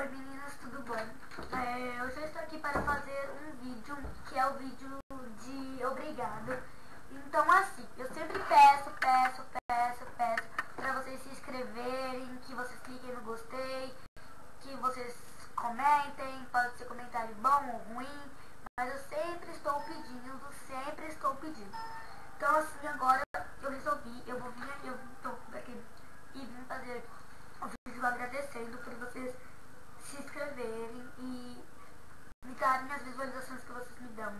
Oi meninas, tudo bom? Hoje eu estou aqui para fazer um vídeo, que é o vídeo de obrigado. Então assim, eu sempre peço para vocês se inscreverem, que vocês cliquem no gostei, que vocês comentem, pode ser comentário bom ou ruim, mas eu sempre estou pedindo. Então assim, agora eu resolvi, eu estou aqui e vim fazer um vídeo agradecendo por vocês se inscreverem e me darem as visualizações que vocês me dão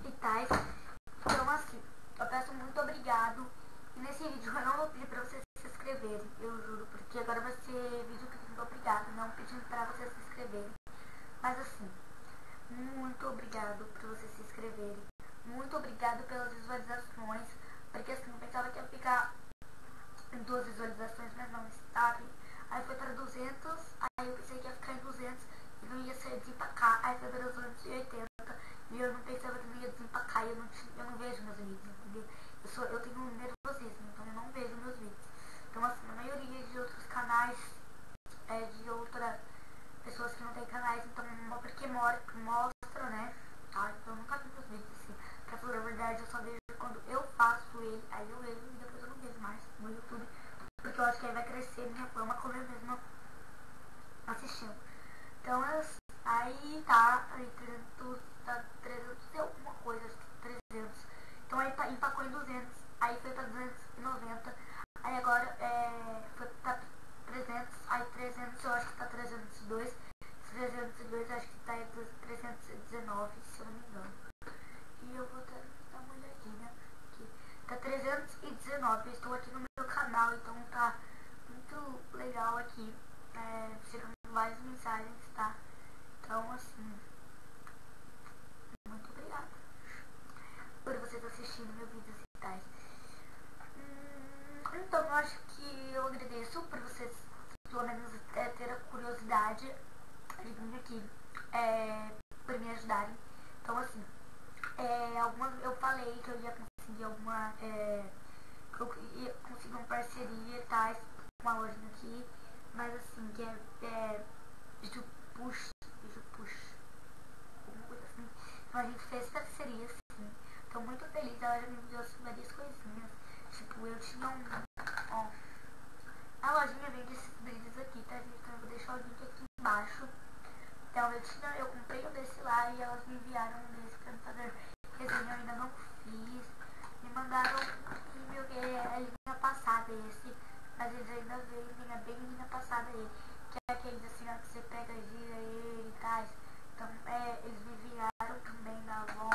e tais. Então assim, eu peço muito obrigado. E nesse vídeo eu não vou pedir pra vocês se inscreverem, eu juro, porque agora vai ser vídeo pedindo obrigado, não pedindo pra vocês se inscreverem. Mas assim, muito obrigado por vocês se inscreverem. Muito obrigado pelas visualizações, porque assim, eu pensava que ia ficar em 2 visualizações, mas não estava. Aí foi para 200, aí eu pensei que ia ficar em 200 e não ia ser desempacar. Aí foi para 280 e eu não pensava que não ia desempacar. Eu não vejo meus vídeos, entendeu? Eu tenho um nervosismo, então eu não vejo meus vídeos. Então assim, a maioria de outros canais, de outras pessoas que não tem canais, então porque mostra, né? Então eu nunca vi meus vídeos assim. Pra falar a verdade, eu só vejo quando eu faço ele, aí eu vejo e depois eu não vejo mais no YouTube. Porque eu acho que aí vai crescer minha fama como eu mesma assistindo. Então aí tá, aí 300 e alguma coisa, acho que 300. Então aí empacou em 200, aí foi pra 290, aí agora foi pra 300, aí 300 eu acho que tá 302, 302 acho que tá em 319, se eu não me engano. E eu vou dar uma olhadinha aqui. Tá 319, eu estou aqui no meu canal, então tá muito legal aqui. Chegando várias mensagens, tá? Então assim, muito obrigada por vocês assistirem meu vídeo e tais. Então eu acho que eu agradeço por vocês pelo menos ter a curiosidade de vir aqui por me ajudarem. Então assim, eu falei que eu ia conseguir que eu ia conseguir uma parceria e tais com uma loja aqui, mas assim, que vídeo push, alguma coisa assim. Então a gente fez parceria assim. Tô muito feliz, ela já me enviou várias coisinhas. Tipo, eu tinha ó, a lojinha vende esses brindes aqui, tá gente? Então eu vou deixar o link aqui embaixo. Então eu comprei um desse lá e elas me enviaram um desse pra me fazer resenha, eu ainda não fiz. Me mandaram um e-mail que é linha passada esse, mas eles ainda veem bem linha passada ele, que é aqueles assim, ó, que você pega, gira ele e tais. Então eles me enviaram também da Avon,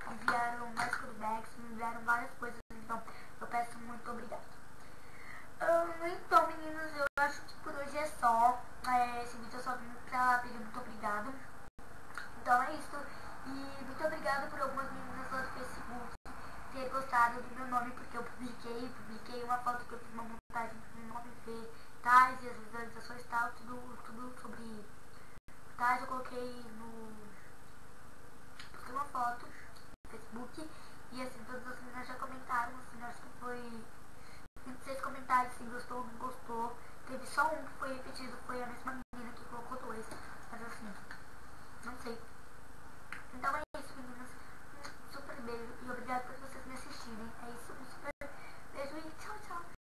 me enviaram mais Curbex, me enviaram várias coisas, então eu peço muito obrigado. Então meninos, eu acho que por hoje é só. Esse vídeo eu só vim pra pedir muito obrigado. Então é isso. E muito obrigada por algumas meninas lá do Facebook ter gostado do meu nome, porque eu publiquei uma foto que eu fiz uma montagem com o nome V, tais, e as visualizações e tal, tudo sobre tais. Eu coloquei uma foto no Facebook e assim todas as meninas já comentaram, assim, acho que foi 26 comentários, se gostou ou não gostou. Teve só um que foi repetido, foi a mesma menina que colocou 2, mas assim, não sei. Então é